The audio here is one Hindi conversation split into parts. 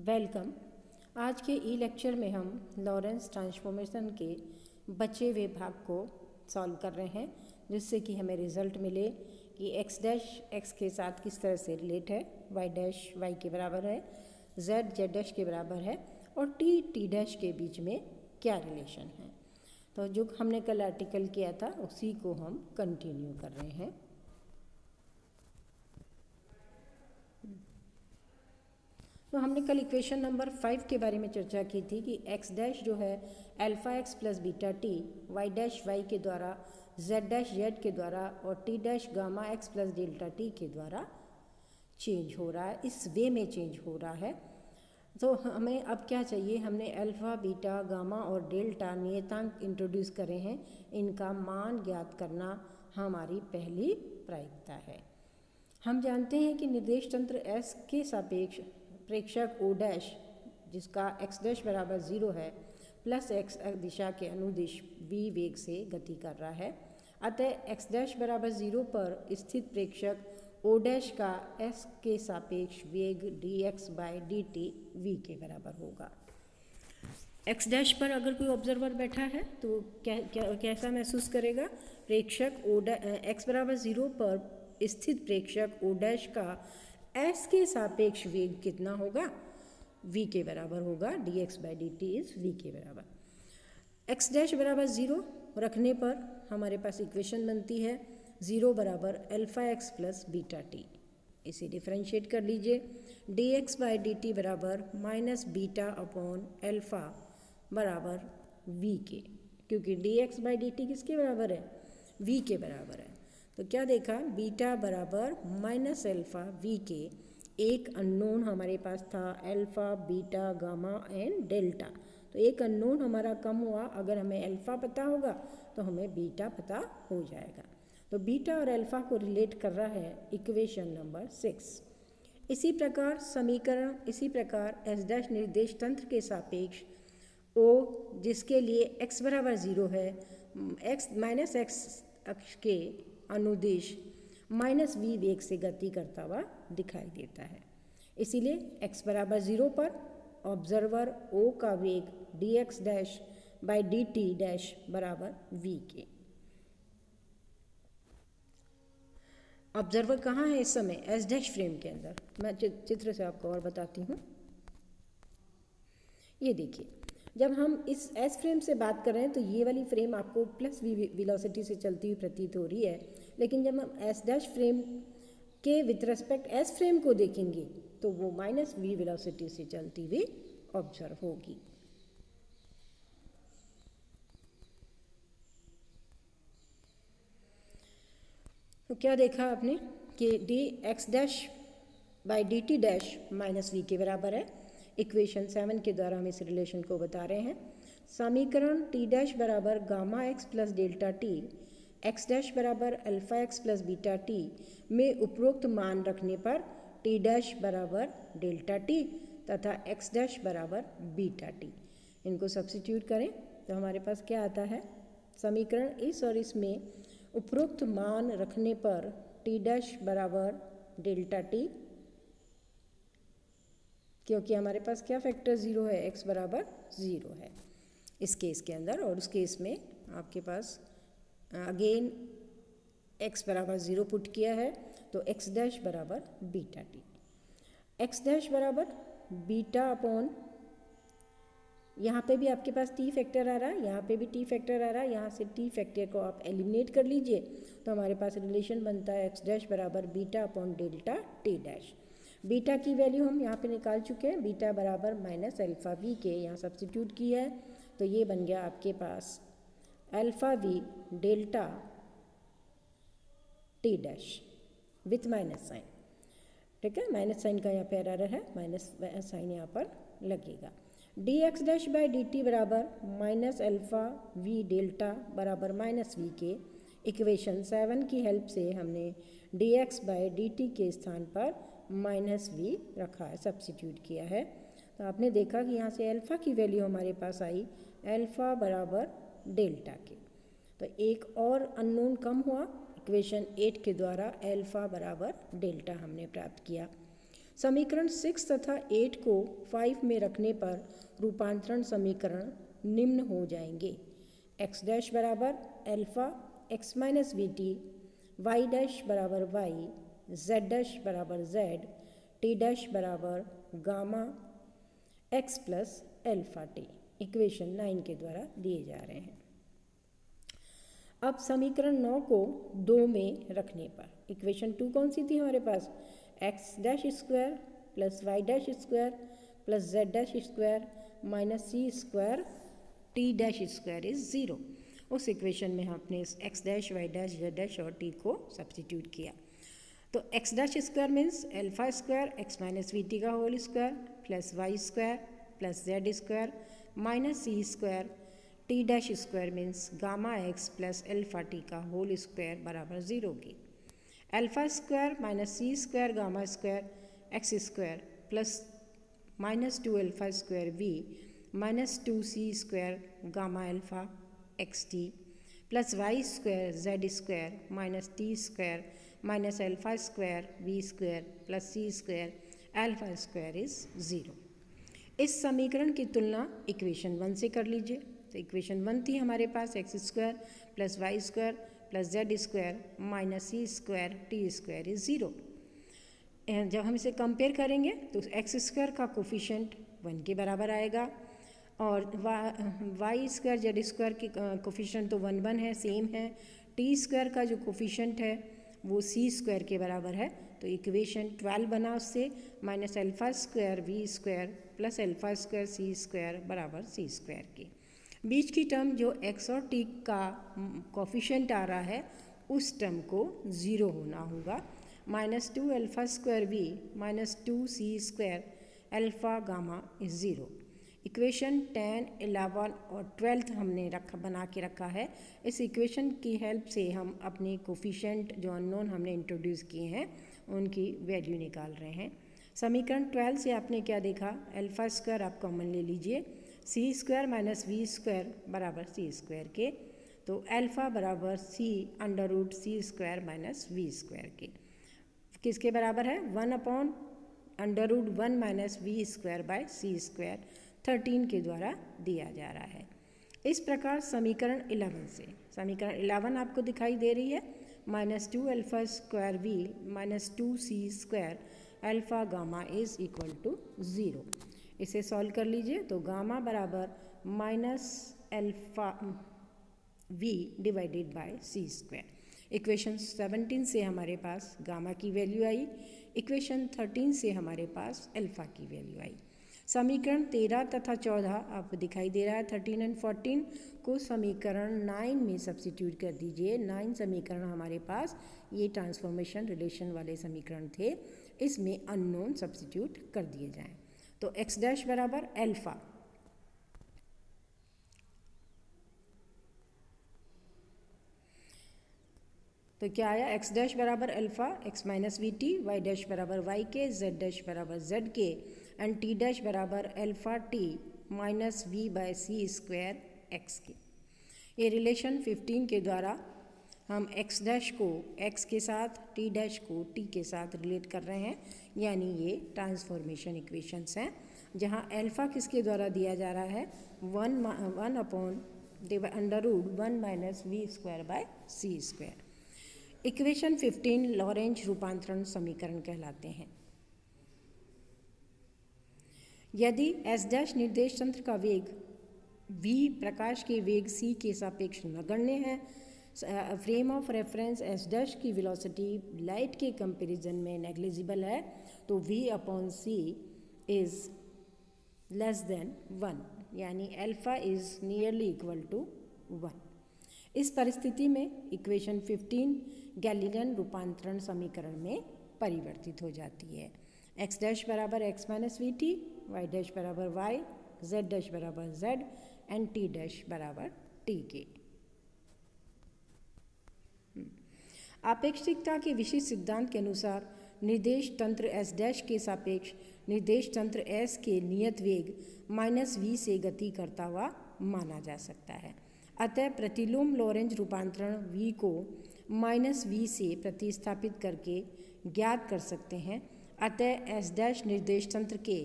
वेलकम। आज के ई लेक्चर में हम लॉरेंस ट्रांसफॉर्मेशन के बचे हुए भाग को सॉल्व कर रहे हैं, जिससे कि हमें रिज़ल्ट मिले कि x डैश x के साथ किस तरह से रिलेट है, y डैश y के बराबर है, z z डैश के बराबर है और t t डैश के बीच में क्या रिलेशन है। तो जो हमने कल आर्टिकल किया था उसी को हम कंटिन्यू कर रहे हैं। तो हमने कल इक्वेशन नंबर 5 के बारे में चर्चा की थी कि x डैश जो है alpha x plus beta T, y dash y के द्वारा, z डैश z के द्वारा और t dash gamma x plus delta T के द्वारा चेंज हो रहा है, इस वे में चेंज हो रहा है। तो हमें अब क्या चाहिए, हमने अल्फ़ा, बीटा, गामा और डेल्टा नियतांक इंट्रोड्यूस करे हैं, इनका मान ज्ञात करना हमारी पहली प्रायिकता है। हम जानते हैं कि निर्देश तंत्र S के सापेक्ष प्रेक्षक O डैश, जिसका x डैश बराबर 0 है, प्लस x दिशा के अनुदिश v वेग से गति कर रहा है। अतः x डैश बराबर 0 पर स्थित प्रेक्षक O डैश का s के सापेक्ष वेग dx बाई dt v के बराबर होगा। x डैश पर अगर कोई ऑब्जर्वर बैठा है तो कैसा महसूस करेगा? प्रेक्षक x बराबर 0 पर स्थित प्रेक्षक O डैश का s के सापेक्ष वेग कितना होगा? v के बराबर होगा। dx by dt is v के बराबर। x डैश बराबर 0 रखने पर हमारे पास इक्वेशन बनती है 0 बराबर alpha x plus beta T. इसे डिफरेंशिएट कर लीजिए। dx बाई dt बराबर माइनस बीटा अपॉन अल्फ़ा बराबर v के, क्योंकि dx बाई dt किसके बराबर है? v के बराबर है। तो क्या देखा? बीटा बराबर माइनस अल्फ़ा v के, एक अननोन हमारे पास था alpha, beta, gamma and delta. तो एक अननोन हमारा कम हुआ। अगर हमें अल्फ़ा पता होगा तो हमें बीटा पता हो जाएगा। तो बीटा और अल्फ़ा को रिलेट कर रहा है इक्वेशन नंबर 6। इसी प्रकार एस डैश निर्देश तंत्र के सापेक्ष ओ, जिसके लिए x बराबर 0 है, माइनस एक्स अक्ष के अनुदिश माइनस v वेग से गति करता हुआ दिखाई देता है। इसीलिए x बराबर 0 पर ऑब्जर्वर O का वेग dx dash by dt dash बराबर v के। ऑब्जर्वर कहाँ है इस समय? एस डैश फ्रेम के अंदर। मैं चित्र से आपको और बताती हूँ। ये देखिए, जब हम इस एस फ्रेम से बात कर रहे हैं तो ये वाली फ्रेम आपको प्लस v वेलोसिटी से चलती हुई प्रतीत हो रही है, लेकिन जब हम एस डैश फ्रेम के विथ रेस्पेक्ट एस फ्रेम को देखेंगे तो वो माइनस v वेलोसिटी से चलती हुई ऑब्जर्व होगी। तो क्या देखा आपने कि dx dash by dt dash minus v के बराबर है। इक्वेशन 7 के द्वारा हम इस रिलेशन को बता रहे हैं। समीकरण t डैश बराबर gamma x plus delta T, x dash बराबर alpha x plus beta T में उपरोक्त मान रखने पर t डैश बराबर डेल्टा टी तथा x डैश बराबर बीटा टी, इनको सब्स्टिट्यूट करें तो हमारे पास क्या आता है? समीकरण इस और इसमें उपरोक्त मान रखने पर t डैश बराबर डेल्टा टी, क्योंकि हमारे पास क्या फैक्टर 0 है? x बराबर 0 है इस केस के अंदर, और उस केस में आपके पास अगेन x बराबर 0 पुट किया है तो x डैश बराबर बीटा टी। x डैश बराबर बीटा अपॉन, यहाँ पे भी आपके पास t फैक्टर आ रहा है, यहाँ पे भी t फैक्टर आ रहा है, यहाँ से t फैक्टर को आप एलिमिनेट कर लीजिए तो हमारे पास रिलेशन बनता है x डैश बराबर beta upon delta t dash. Beta की वैल्यू हम यहाँ पे निकाल चुके हैं, बीटा बराबर माइनस अल्फ़ा v के, यहाँ सब्स्टिट्यूट किया है तो ये बन गया आपके पास alpha v delta t dash with minus sign. ठीक है, माइनस साइन का यहाँ पे एरर है, माइनस साइन यहाँ पर लगेगा। dx डैश बाई dt बराबर माइनस अल्फ़ा v डेल्टा बराबर माइनस v के। इक्वेशन 7 की हेल्प से हमने dx बाई dt के स्थान पर माइनस v रखा है, सब्स्टिट्यूट किया है। तो आपने देखा कि यहाँ से अल्फ़ा की वैल्यू हमारे पास आई अल्फ़ा बराबर डेल्टा के। तो एक और अननोन कम हुआ, इक्वेशन 8 के द्वारा अल्फ़ा बराबर डेल्टा हमने प्राप्त किया। समीकरण 6 तथा 8 को 5 में रखने पर रूपांतरण समीकरण निम्न हो जाएंगे। एक्स डैश बराबर alpha X minus we T, Y dash बराबर वाई, जेड डैश बराबर जेड, टी डैश बराबर gamma x plus alpha T equation 9 के द्वारा दिए जा रहे हैं। अब समीकरण 9 को 2 में रखने पर इक्वेशन 2 कौन सी थी हमारे पास, x dash square plus y dash square plus z dash square minus C square t dash square is 0। उस इक्वेशन में हमने x dash Y dash z dash और टी को सब्स्टिट्यूट किया। तो x dash square means alpha square x minus we t का whole square plus Y square plus z square minus सी square, t dash square means gamma x plus alpha T का होल स्क्वायर बराबर 0 की। Alpha square minus C square gamma square X square plus minus 2 alpha square V minus 2 C square gamma alpha X T plus Y square Z square minus T square minus alpha square V square plus C square alpha square is 0। इस समीकरण की तुलना इक्वेशन 1 से कर लीजिए। तो इक्वेशन 1 थी हमारे पास x square plus Y square plus z square minus C square t square is 0। जब हम इसे कंपेयर करेंगे तो एक्स स्क्वायर का कोफिशिएंट 1 के बराबर आएगा और वाई स्क्वायर जेड स्क्वायर की कोफिशिएंट तो 1 1 है, सेम है। टी स्क्वायर का जो कोफिशिएंट है वो सी स्क्वायर के बराबर है। तो इक्वेशन 12 बना उससे minus alpha square V square plus alpha square C square बराबर सी स्क्वायर के। बीच की टर्म जो एक्स और टी का कोफिशिएंट आ रहा है उस टर्म को 0 होना होगा। Minus 2 alpha square V minus 2 C square alpha gamma is 0। Equation 10, 11 और 12 हमने बना के रखा है। इस इक्वेशन की हेल्प से हम अपने कोफिशिएंट जो अननोन हमने इंट्रोड्यूस किए हैं उनकी वैल्यू निकाल रहे हैं। समीकरण 12 से आपने क्या देखा, अल्फा स्क्वायर आप कॉमन ले लीजिए, c square minus we square बराबर सी स्क्वायर के। तो अल्फा बराबर c under root c square minus we square के किसके बराबर है, 1 upon under root 1 minus we square by C square 13 के द्वारा दिया जा रहा है। इस प्रकार समीकरण 11 से, समीकरण 11 आपको दिखाई दे रही है, minus 2 alpha square V minus 2 C square alpha gamma is equal to 0। इसे सॉल्व कर लीजिए तो गामा बराबर minus alpha V divided by C square. Equation 17 से हमारे पास गामा की वैल्यू आई, इक्वेशन 13 से हमारे पास अल्फा की वैल्यू आई। समीकरण 13 तथा 14 आपको दिखाई दे रहा है, 13 एंड 14 को समीकरण 9 में सब्स्टिट्यूट कर दीजिए। 9 समीकरण हमारे पास ये ट्रांसफॉर्मेशन रिलेशन वाले समीकरण थे, इसमें अननोन सब्स्टिट्यूट कर दिए जाएं। तो एक्स डैश बराबर अल्फा, तो क्या आया, एक्स डैश बराबर alpha X minus we T, Y dash बराबर वाई के, जेड डैश बराबर जेड के एंड टी डैश बराबर alpha T minus V by C square X के। ये रिलेशन 15 के द्वारा हम एक्स डैश को एक्स के साथ, टी डैश को टी के साथ रिलेट कर रहे हैं, यानी ये ट्रांसफॉर्मेशन इक्वेशंस हैं जहाँ अल्फा किसके द्वारा दिया जा रहा है, 1 upon under root 1 minus we square by C square. Equation 15 Lorentz रूपांतरण समीकरण कहलाते हैं। यदि एस डैश निर्देश तंत्र का वेग v प्रकाश के वेग c के सापेक्ष नगण्य है, frame of reference S dash की वेलोसिटी लाइट के कंपैरिजन में नेग्लिजिबल है, तो v upon C is less than 1, यानी alpha is nearly equal to 1। इस परिस्थिति में इक्वेशन 15 गैलीलियन रूपांतरण समीकरण में परिवर्तित हो जाती है। एक्स डैश बराबर X minus we T, Y dash बराबर वाई, जेड डैश बराबर जेड एंड टी डैश बराबर टी के। आपेक्षिकता के विशिष्ट सिद्धांत के अनुसार निर्देश तंत्र एस डैश के सापेक्ष निर्देश तंत्र एस के नियत वेग माइनस वी से गति करता हुआ माना जा सकता है। अतः प्रतिलोम लॉरेंज रूपांतरण v को माइनस वी से प्रतिस्थापित करके ज्ञात कर सकते हैं। अतः एस डैश निर्देश तंत्र के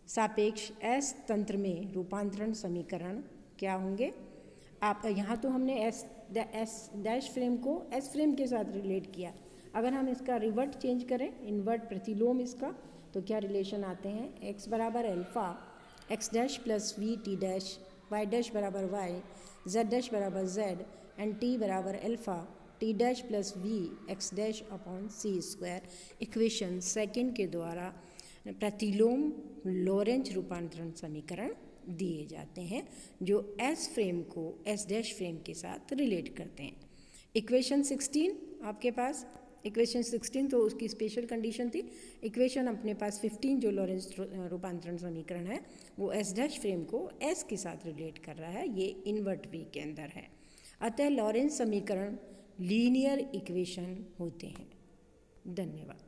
सापेक्ष एस तंत्र में रूपांतरण समीकरण क्या होंगे। आप यहाँ तो हमने एस डैश फ्रेम को एस फ्रेम के साथ रिलेट किया। अगर हम इसका रिवर्ट चेंज करें, इन्वर्ट प्रतिलोम इसका, तो क्या रिलेशन आते हैं। एक्स बराबर alpha X dash plus V T dash, Y dash बराबर वाई, जेड डैश बराबर जेड एंड टी बराबर alpha T dash plus V X dash upon C square. Equation second के द्वारा प्रतिलोम लॉरेंज रूपांतरण समीकरण दिए जाते हैं जो एस फ्रेम को एस डैश फ्रेम के साथ रिलेट करते हैं। इक्वेशन 16 आपके पास, इक्वेशन 16 तो उसकी स्पेशल कंडीशन थी। इक्वेशन अपने पास 15 जो लॉरेंज रूपांतरण समीकरण है वो एस डैश फ्रेम को एस के साथ रिलेट कर रहा है, ये इन्वर्ट वी के अंदर है। अतः लॉरेंज समीकरण लीनियर इक्वेशन होते हैं। धन्यवाद।